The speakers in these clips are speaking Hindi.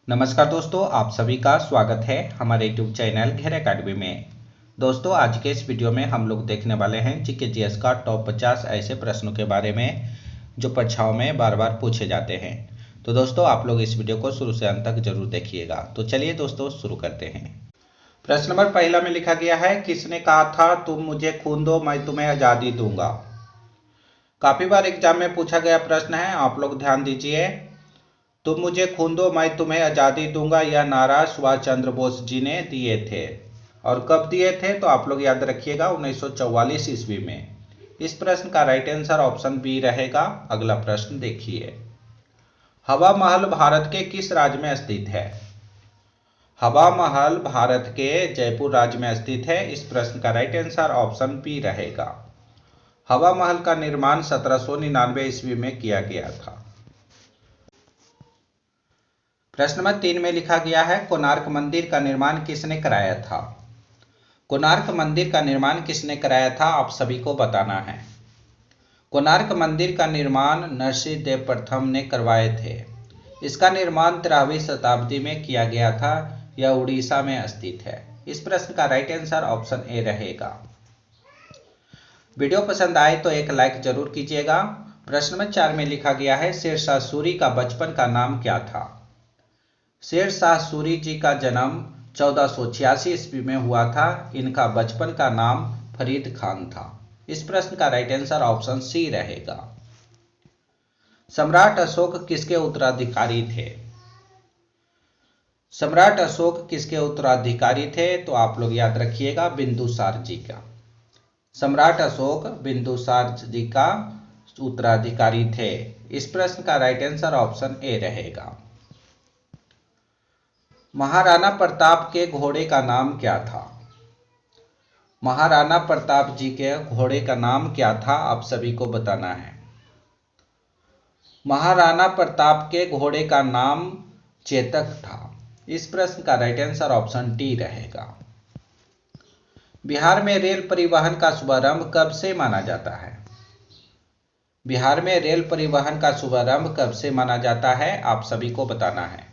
नमस्कार दोस्तों, आप सभी का स्वागत है हमारे यूट्यूब चैनल घेर अकेडमी में। दोस्तों, आज के इस वीडियो में हम लोग देखने वाले हैं जीके जीएस का टॉप 50 ऐसे प्रश्नों के बारे में जो परीक्षाओं में बार बार पूछे जाते हैं। तो दोस्तों, आप लोग इस वीडियो को शुरू से अंत तक जरूर देखिएगा। तो चलिए दोस्तों, शुरू करते हैं। प्रश्न नंबर पहला में लिखा गया है, किसने कहा था तुम मुझे खून दो मैं तुम्हें आज़ादी दूंगा। काफ़ी बार एग्जाम में पूछा गया प्रश्न है, आप लोग ध्यान दीजिए। तुम मुझे खून दो मैं तुम्हें आज़ादी दूंगा, यह नारा सुभाष चंद्र बोस जी ने दिए थे। और कब दिए थे तो आप लोग याद रखिएगा, 1944 ईस्वी में। इस प्रश्न का राइट आंसर ऑप्शन बी रहेगा। अगला प्रश्न देखिए, हवा महल भारत के किस राज्य में स्थित है। हवा महल भारत के जयपुर राज्य में स्थित है। इस प्रश्न का राइट आंसर ऑप्शन बी रहेगा। हवा महल का निर्माण 1799 ईस्वी में किया गया था। प्रश्न नंबर 3 में लिखा गया है, कोणार्क मंदिर का निर्माण किसने कराया था। कोणार्क मंदिर का निर्माण किसने कराया था, आप सभी को बताना है। कोणार्क मंदिर का निर्माण नरसिंह देव प्रथम ने करवाए थे। इसका निर्माण 13वीं शताब्दी में किया गया था। यह उड़ीसा में स्थित है। इस प्रश्न का राइट आंसर ऑप्शन ए रहेगा। वीडियो पसंद आए तो एक लाइक जरूर कीजिएगा। प्रश्न नंबर 4 में लिखा गया है, शेरशाह सूरी का बचपन का नाम क्या था। शेरशाह सूरी जी का जन्म 1486 ईस्वी में हुआ था। इनका बचपन का नाम फरीद खान था। इस प्रश्न का राइट आंसर ऑप्शन सी रहेगा। सम्राट अशोक किसके उत्तराधिकारी थे। सम्राट अशोक किसके उत्तराधिकारी थे तो आप लोग याद रखिएगा, बिंदुसार जी का। सम्राट अशोक बिंदुसार जी का उत्तराधिकारी थे। इस प्रश्न का राइट आंसर ऑप्शन ए रहेगा। महाराणा प्रताप के घोड़े का नाम क्या था। महाराणा प्रताप जी के घोड़े का नाम क्या था, आप सभी को बताना है। महाराणा प्रताप के घोड़े का नाम चेतक था। इस प्रश्न का राइट आंसर ऑप्शन डी रहेगा। बिहार में रेल परिवहन का शुभारंभ कब से माना जाता है। बिहार में रेल परिवहन का शुभारंभ कब से माना जाता है, आप सभी को बताना है।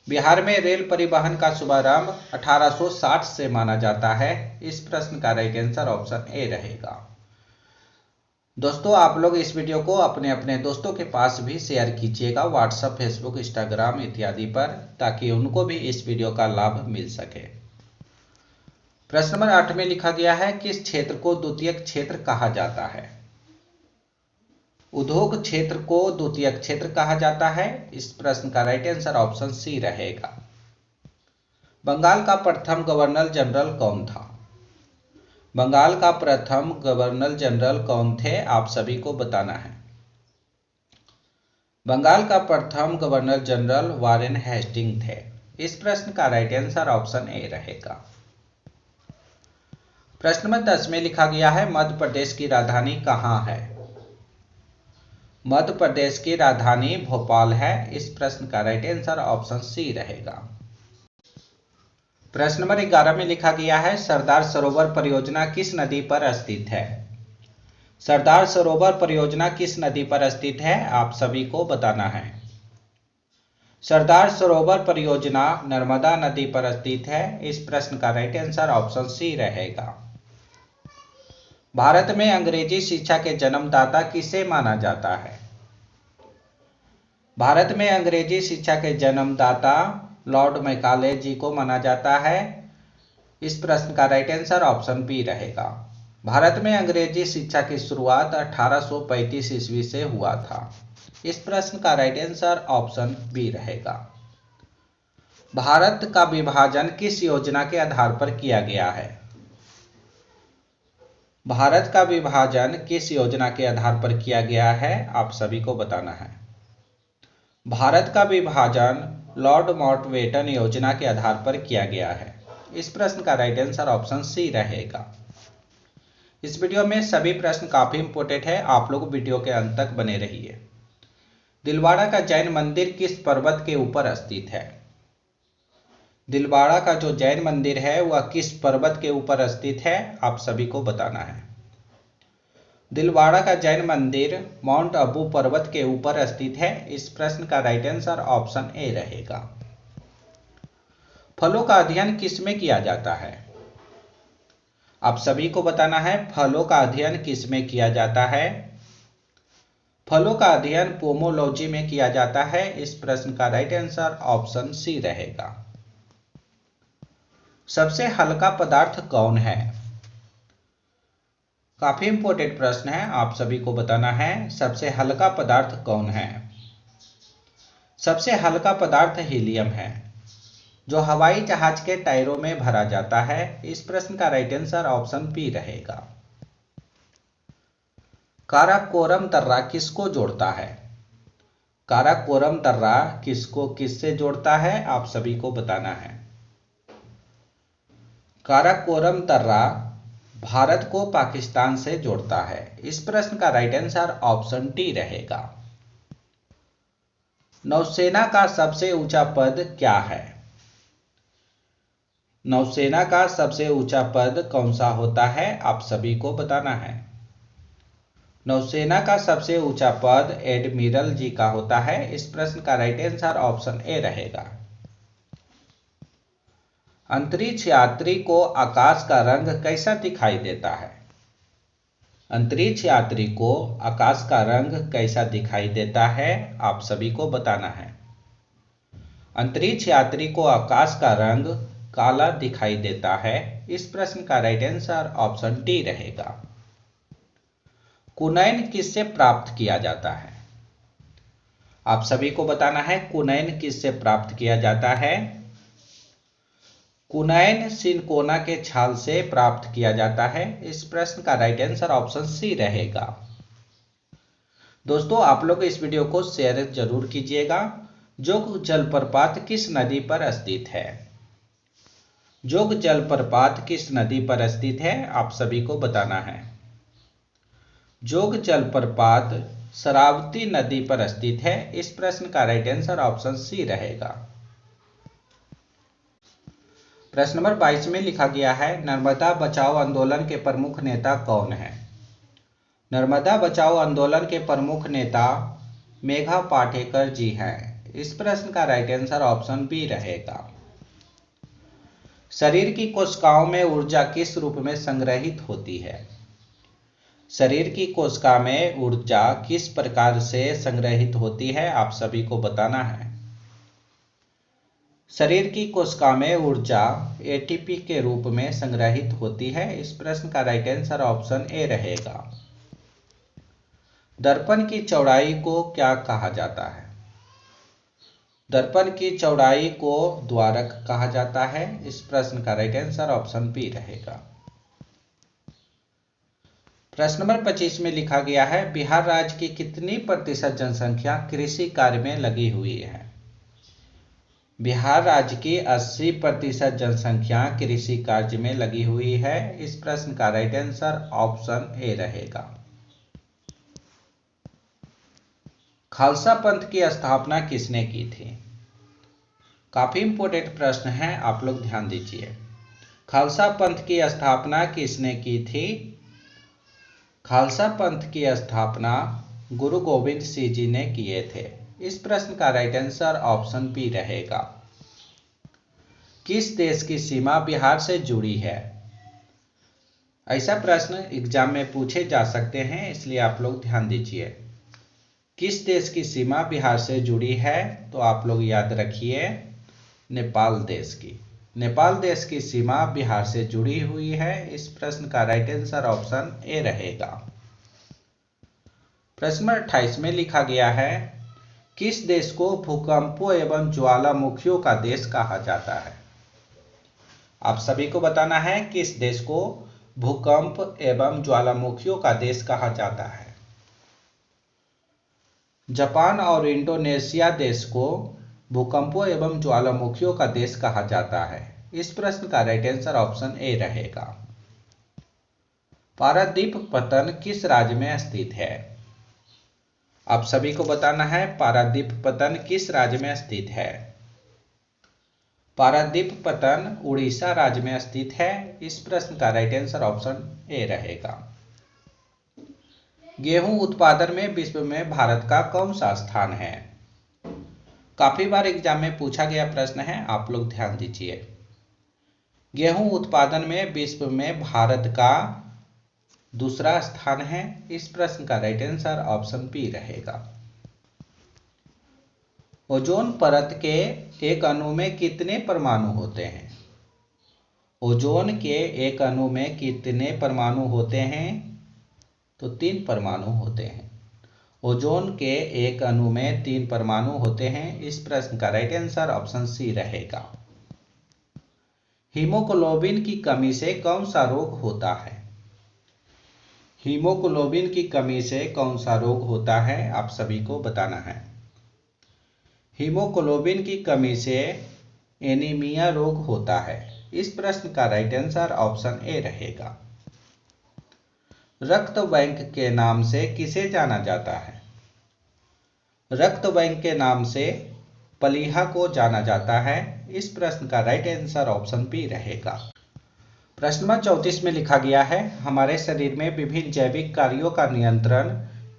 बिहार में रेल परिवहन का शुभारंभ 1860 से माना जाता है। इस प्रश्न का राइट आंसर ऑप्शन ए रहेगा। दोस्तों, आप लोग इस वीडियो को अपने अपने दोस्तों के पास भी शेयर कीजिएगा, व्हाट्सएप, फेसबुक, इंस्टाग्राम इत्यादि पर, ताकि उनको भी इस वीडियो का लाभ मिल सके। प्रश्न नंबर 8 में लिखा गया है, किस क्षेत्र को द्वितीयक क्षेत्र कहा जाता है। उद्योग क्षेत्र को द्वितीयक क्षेत्र कहा जाता है। इस प्रश्न का राइट आंसर ऑप्शन सी रहेगा। बंगाल का प्रथम गवर्नर जनरल कौन था। बंगाल का प्रथम गवर्नर जनरल कौन थे, आप सभी को बताना है। बंगाल का प्रथम गवर्नर जनरल वारेन हेस्टिंग थे। इस प्रश्न का राइट आंसर ऑप्शन ए रहेगा। प्रश्न नंबर 10 में लिखा गया है, मध्य प्रदेश की राजधानी कहाँ है। मध्य प्रदेश की राजधानी भोपाल है। इस प्रश्न का राइट आंसर ऑप्शन सी रहेगा। प्रश्न नंबर 11 में लिखा गया है, सरदार सरोवर परियोजना किस नदी पर स्थित है। सरदार सरोवर परियोजना किस नदी पर स्थित है, आप सभी को बताना है। सरदार सरोवर परियोजना नर्मदा नदी पर स्थित है। इस प्रश्न का राइट आंसर ऑप्शन सी रहेगा। भारत में अंग्रेजी शिक्षा के जन्मदाता किसे माना जाता है। भारत में अंग्रेजी शिक्षा के जन्मदाता लॉर्ड मैकाले जी को माना जाता है। इस प्रश्न का राइट आंसर ऑप्शन बी रहेगा। भारत में अंग्रेजी शिक्षा की शुरुआत 1835 ईस्वी से हुआ था। इस प्रश्न का राइट आंसर ऑप्शन बी रहेगा। भारत का विभाजन किस योजना के आधार पर किया गया है। भारत का विभाजन किस योजना के आधार पर किया गया है, आप सभी को बताना है। भारत का विभाजन लॉर्ड माउंटबेटन योजना के आधार पर किया गया है। इस प्रश्न का राइट आंसर ऑप्शन सी रहेगा। इस वीडियो में सभी प्रश्न काफी इंपॉर्टेंट है, आप लोग वीडियो के अंत तक बने रहिए। दिलवाड़ा का जैन मंदिर किस पर्वत के ऊपर स्थित है। दिलवाड़ा का जो जैन मंदिर है वह किस पर्वत के ऊपर स्थित है, आप सभी को बताना है। दिलवाड़ा का जैन मंदिर माउंट अबू पर्वत के ऊपर स्थित है। इस प्रश्न का राइट आंसर ऑप्शन ए रहेगा। फलों का अध्ययन किसमें किया जाता है? आप सभी को बताना है फलों का अध्ययन किसमें किया जाता है। फलों का अध्ययन पोमोलॉजी में किया जाता है। इस प्रश्न का राइट आंसर ऑप्शन सी रहेगा। सबसे हल्का पदार्थ कौन है? काफी इंपॉर्टेंट प्रश्न है, आप सभी को बताना है सबसे हल्का पदार्थ कौन है। सबसे हल्का पदार्थ हीलियम है, जो हवाई जहाज के टायरों में भरा जाता है। इस प्रश्न का राइट आंसर ऑप्शन बी रहेगा। काराकोरम दर्रा किसको जोड़ता है? काराकोरम दर्रा किसको किससे जोड़ता है, आप सभी को बताना है। काराकोरम दर्रा भारत को पाकिस्तान से जोड़ता है। इस प्रश्न का राइट आंसर ऑप्शन डी रहेगा। नौसेना का सबसे ऊंचा पद क्या है? नौसेना का सबसे ऊंचा पद कौन सा होता है, आप सभी को बताना है। नौसेना का सबसे ऊंचा पद एडमिरल जी का होता है। इस प्रश्न का राइट आंसर ऑप्शन ए रहेगा। अंतरिक्ष यात्री को आकाश का रंग कैसा दिखाई देता है? अंतरिक्ष यात्री को आकाश का रंग कैसा दिखाई देता है, आप सभी को बताना है। अंतरिक्ष यात्री को आकाश का रंग काला दिखाई देता है। इस प्रश्न का राइट आंसर ऑप्शन डी रहेगा। कुनैन किससे प्राप्त किया जाता है? आप सभी को बताना है कुनैन किससे प्राप्त किया जाता है। कुनैन सिनकोना के छाल से प्राप्त किया जाता है। इस प्रश्न का राइट आंसर ऑप्शन सी रहेगा। दोस्तों, आप लोग इस वीडियो को शेयर जरूर कीजिएगा। जोग जलप्रपात किस नदी पर स्थित है? जोग जलप्रपात किस नदी पर स्थित है, आप सभी को बताना है। जोग जलप्रपात शरावती नदी पर स्थित है। इस प्रश्न का राइट आंसर ऑप्शन सी रहेगा। प्रश्न नंबर 22 में लिखा गया है नर्मदा बचाओ आंदोलन के प्रमुख नेता कौन है? नर्मदा बचाओ आंदोलन के प्रमुख नेता मेघा पाटेकर जी हैं। इस प्रश्न का राइट आंसर ऑप्शन बी रहेगा। शरीर की कोशिकाओं में ऊर्जा किस रूप में संग्रहित होती है? शरीर की कोशिका में ऊर्जा किस प्रकार से संग्रहित होती है, आप सभी को बताना है। शरीर की कोशिका में ऊर्जा एटीपी के रूप में संग्रहित होती है। इस प्रश्न का राइट आंसर ऑप्शन ए रहेगा। दर्पण की चौड़ाई को क्या कहा जाता है? दर्पण की चौड़ाई को द्वारक कहा जाता है। इस प्रश्न का राइट आंसर ऑप्शन बी रहेगा। प्रश्न नंबर 25 में लिखा गया है बिहार राज्य की कितनी प्रतिशत जनसंख्या कृषि कार्य में लगी हुई है? बिहार राज्य की 80% जनसंख्या कृषि कार्य में लगी हुई है। इस प्रश्न का राइट आंसर ऑप्शन ए रहेगा। खालसा पंथ की स्थापना किसने की थी? काफी इंपॉर्टेंट प्रश्न है, आप लोग ध्यान दीजिए। खालसा पंथ की स्थापना किसने की थी? खालसा पंथ की स्थापना गुरु गोविंद सिंह जी ने किए थे। इस प्रश्न का राइट आंसर ऑप्शन बी रहेगा। किस देश की सीमा बिहार से जुड़ी है? ऐसा प्रश्न एग्जाम में पूछे जा सकते हैं, इसलिए आप लोग ध्यान दीजिए। किस देश की सीमा बिहार से जुड़ी है, तो आप लोग याद रखिए नेपाल देश की। नेपाल देश की सीमा बिहार से जुड़ी हुई है। इस प्रश्न का राइट आंसर ऑप्शन ए रहेगा। प्रश्न नंबर 28 में लिखा गया है किस देश को भूकंपों एवं ज्वालामुखियों का देश कहा जाता है? आप सभी को बताना है किस देश को भूकंप एवं ज्वालामुखियों का देश कहा जाता है। जापान और इंडोनेशिया देश को भूकंपों एवं ज्वालामुखियों का देश कहा जाता है। इस प्रश्न का राइट आंसर ऑप्शन ए रहेगा। पारादीप पतन किस राज्य में स्थित है? आप सभी को बताना है पारादीप पतन किस राज्य में स्थित है। पारादीप पतन उड़ीसा राज्य में स्थित है। इस प्रश्न का राइट आंसर ऑप्शन ए रहेगा। गेहूं उत्पादन में विश्व में भारत का कौन सा स्थान है? काफी बार एग्जाम में पूछा गया प्रश्न है, आप लोग ध्यान दीजिए। गेहूं उत्पादन में विश्व में भारत का दूसरा स्थान है। इस प्रश्न का राइट आंसर ऑप्शन बी रहेगा। ओजोन परत के एक अणु में कितने परमाणु होते हैं? ओजोन के एक अणु में कितने परमाणु होते हैं? तो 3 परमाणु होते हैं। ओजोन के एक अणु में 3 परमाणु होते हैं। इस प्रश्न का राइट आंसर ऑप्शन सी रहेगा। हीमोग्लोबिन की कमी से कौन सा रोग होता है? हीमोग्लोबिन की कमी से कौन सा रोग होता है, आप सभी को बताना है। हीमोग्लोबिन की कमी से एनीमिया रोग होता है। इस प्रश्न का राइट आंसर ऑप्शन ए रहेगा। रक्त बैंक के नाम से किसे जाना जाता है? रक्त बैंक के नाम से प्लीहा को जाना जाता है। इस प्रश्न का राइट आंसर ऑप्शन बी रहेगा। प्रश्न नंबर 34 में लिखा गया है, हमारे शरीर में विभिन्न जैविक कार्यों का नियंत्रण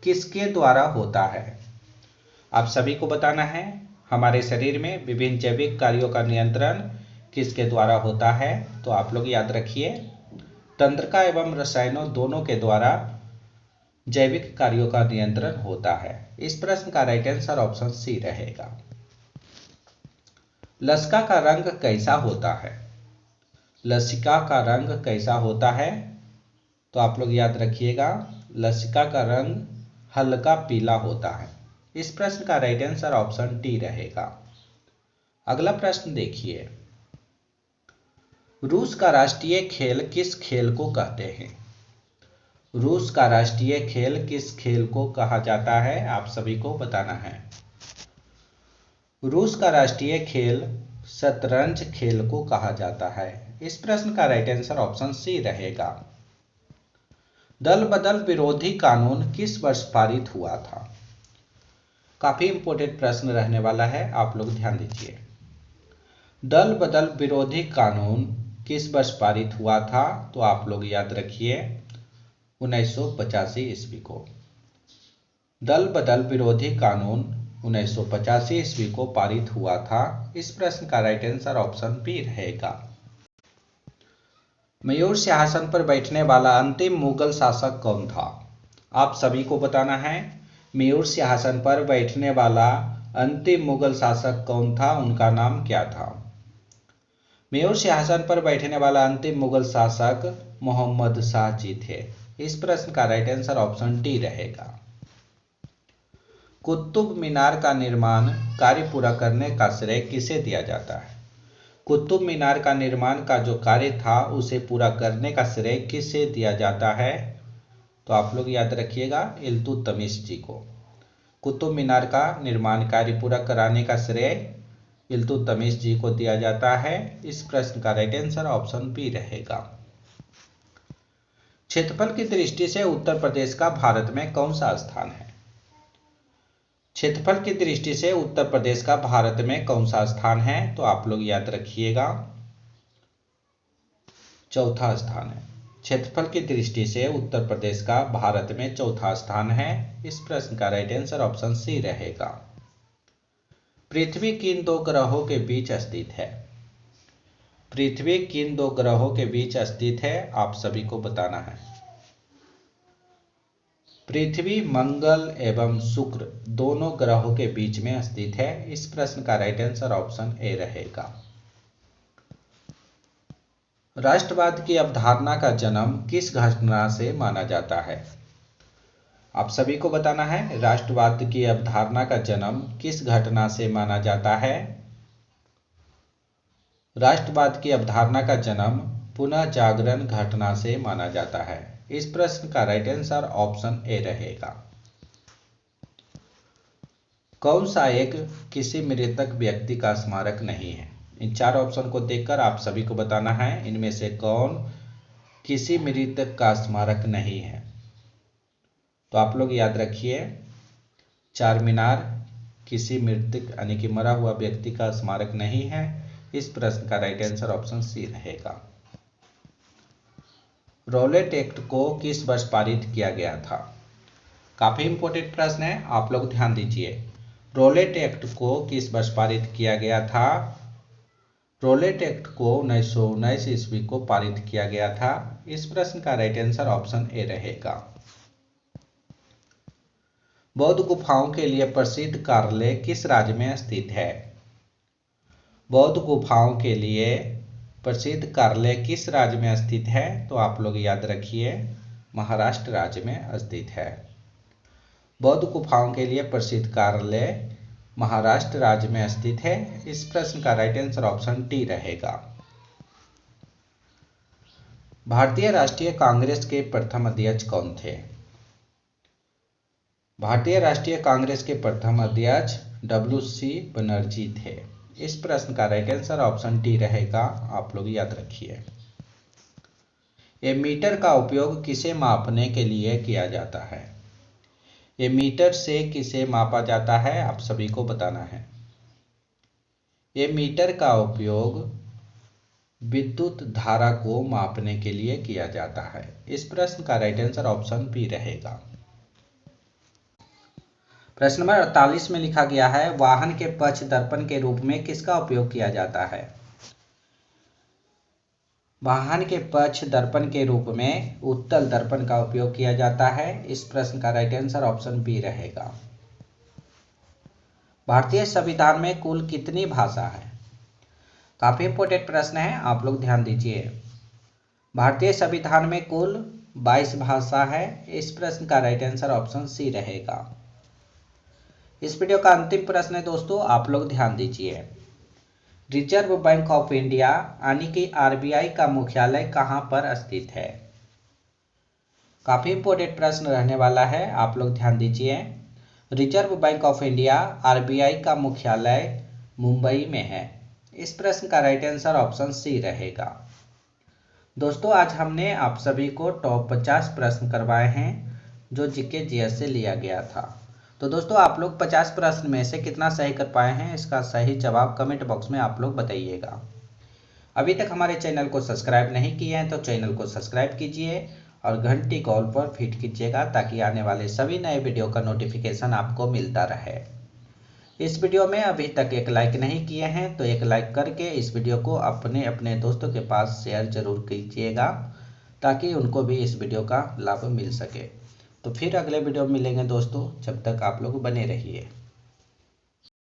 किसके द्वारा होता है? आप सभी को बताना है, हमारे शरीर में विभिन्न जैविक कार्यों का नियंत्रण किसके द्वारा होता है? तो आप लोग याद रखिए, तंत्रिका एवं रसायनों दोनों के द्वारा जैविक कार्यों का नियंत्रण होता है। इस प्रश्न का राइट आंसर ऑप्शन सी रहेगा। लसिका का रंग कैसा होता है? लसिका का रंग कैसा होता है? तो आप लोग याद रखिएगा, लसिका का रंग हल्का पीला होता है। इस प्रश्न का राइट आंसर ऑप्शन डी रहेगा। अगला प्रश्न देखिए, रूस का राष्ट्रीय खेल किस खेल को कहते हैं? रूस का राष्ट्रीय खेल किस खेल को कहा जाता है, आप सभी को बताना है। रूस का राष्ट्रीय खेल शतरंज खेल को कहा जाता है। इस प्रश्न का राइट आंसर ऑप्शन सी रहेगा। दल बदल विरोधी कानून किस वर्ष पारित हुआ था? काफी इंपॉर्टेंट प्रश्न रहने वाला है, आप लोग ध्यान दीजिए। दल बदल विरोधी कानून किस वर्ष पारित हुआ था? तो आप लोग याद रखिए 1985 ईस्वी को। दल बदल विरोधी कानून 1985 ईस्वी को पारित हुआ था। इस प्रश्न का राइट आंसर ऑप्शन बी रहेगा। मयूर सिंहासन पर बैठने वाला अंतिम मुगल शासक कौन था? आप सभी को बताना है, मयूर सिंहासन पर बैठने वाला अंतिम मुगल शासक कौन था, उनका नाम क्या था? मयूर सिंहासन पर बैठने वाला अंतिम मुगल शासक मोहम्मद शाह जी थे। इस प्रश्न का राइट आंसर ऑप्शन डी रहेगा। कुतुब मीनार का निर्माण कार्य पूरा करने का श्रेय किसे दिया जाता है? कुतुब मीनार का निर्माण का जो कार्य था उसे पूरा करने का श्रेय किसे दिया जाता है? तो आप लोग याद रखिएगा, इल्तुतमिश जी को। कुतुब मीनार का निर्माण कार्य पूरा कराने का श्रेय इल्तुतमिश जी को दिया जाता है। इस प्रश्न का राइट आंसर ऑप्शन बी रहेगा। क्षेत्रफल की दृष्टि से उत्तर प्रदेश का भारत में कौन सा स्थान है? क्षेत्रफल की दृष्टि से उत्तर प्रदेश का भारत में कौन सा स्थान है? तो आप लोग याद रखिएगा, चौथा स्थान है। क्षेत्रफल की दृष्टि से उत्तर प्रदेश का भारत में चौथा स्थान है। इस प्रश्न का राइट आंसर ऑप्शन सी रहेगा। पृथ्वी किन 2 ग्रहों के बीच स्थित है? पृथ्वी किन 2 ग्रहों के बीच स्थित है, आप सभी को बताना है। पृथ्वी मंगल एवं शुक्र दोनों ग्रहों के बीच में स्थित है। इस प्रश्न का राइट आंसर ऑप्शन ए रहेगा। राष्ट्रवाद की अवधारणा का जन्म किस घटना से माना जाता है? आप सभी को बताना है, राष्ट्रवाद की अवधारणा का जन्म किस घटना से माना जाता है? राष्ट्रवाद की अवधारणा का जन्म पुनः जागरण घटना से माना जाता है। इस प्रश्न का राइट आंसर ऑप्शन ए रहेगा। कौन सा एक किसी मृतक व्यक्ति का स्मारक नहीं है? इन 4 ऑप्शन को देखकर आप सभी को बताना है, इनमें से कौन किसी मृतक का स्मारक नहीं है? तो आप लोग याद रखिए, चार मीनार किसी मृतक यानी कि मरा हुआ व्यक्ति का स्मारक नहीं है। इस प्रश्न का राइट आंसर ऑप्शन सी रहेगा। रॉलेट एक्ट को किस वर्ष पारित किया गया था? काफी इंपॉर्टेंट प्रश्न है, आप लोग ध्यान दीजिए। रोलेट एक्ट को किस वर्ष पारित किया गया था? रोलेट एक्ट को 1919 ईस्वी को पारित किया गया था। इस प्रश्न का राइट आंसर ऑप्शन ए रहेगा। बौद्ध गुफाओं के लिए प्रसिद्ध कार्यालय किस राज्य में स्थित है? बौद्ध गुफाओं के लिए प्रसिद्ध कार्यालय किस राज्य में स्थित है? तो आप लोग याद रखिए, महाराष्ट्र राज्य में स्थित है। बौद्ध गुफाओं के लिए प्रसिद्ध कार्यालय महाराष्ट्र राज्य में स्थित है। इस प्रश्न का राइट आंसर ऑप्शन डी रहेगा। भारतीय राष्ट्रीय कांग्रेस के प्रथम अध्यक्ष कौन थे? भारतीय राष्ट्रीय कांग्रेस के प्रथम अध्यक्ष WC बनर्जी थे। इस प्रश्न का राइट आंसर ऑप्शन डी रहेगा, आप लोग याद रखिए। एमीटर का उपयोग किसे मापने के लिए किया जाता है? एमीटर से किसे मापा जाता है, आप सभी को बताना है। एमीटर का उपयोग विद्युत धारा को मापने के लिए किया जाता है। इस प्रश्न का राइट आंसर ऑप्शन बी रहेगा। प्रश्न नंबर 48 में लिखा गया है, वाहन के पक्ष दर्पण के रूप में किसका उपयोग किया जाता है? वाहन के पक्ष दर्पण के रूप में उत्तल दर्पण का उपयोग किया जाता है। इस प्रश्न का राइट आंसर ऑप्शन बी रहेगा। भारतीय संविधान में कुल कितनी भाषा है? काफी इंपॉर्टेंट प्रश्न है, आप लोग ध्यान दीजिए। भारतीय संविधान में कुल 22 भाषा है। इस प्रश्न का राइट आंसर ऑप्शन सी रहेगा। इस वीडियो का अंतिम प्रश्न है दोस्तों, आप लोग ध्यान दीजिए। रिजर्व बैंक ऑफ इंडिया यानी कि RBI का मुख्यालय कहां पर स्थित है? काफी इंपॉर्टेंट प्रश्न रहने वाला है, आप लोग ध्यान दीजिए। Reserve bank of India RBI का मुख्यालय मुंबई में है। इस प्रश्न का राइट आंसर ऑप्शन सी रहेगा। दोस्तों, आज हमने आप सभी को टॉप 50 प्रश्न करवाए हैं जो GK GS से लिया गया था। तो दोस्तों, आप लोग 50 प्रश्न में से कितना सही कर पाए हैं, इसका सही जवाब कमेंट बॉक्स में आप लोग बताइएगा। अभी तक हमारे चैनल को सब्सक्राइब नहीं किए हैं तो चैनल को सब्सक्राइब कीजिए और घंटी कॉल पर फिट कीजिएगा ताकि आने वाले सभी नए वीडियो का नोटिफिकेशन आपको मिलता रहे। इस वीडियो में अभी तक एक लाइक नहीं किए हैं तो एक लाइक करके इस वीडियो को अपने अपने दोस्तों के पास शेयर जरूर कीजिएगा ताकि उनको भी इस वीडियो का लाभ मिल सके। तो फिर अगले वीडियो में मिलेंगे दोस्तों, जब तक आप लोग बने रहिए।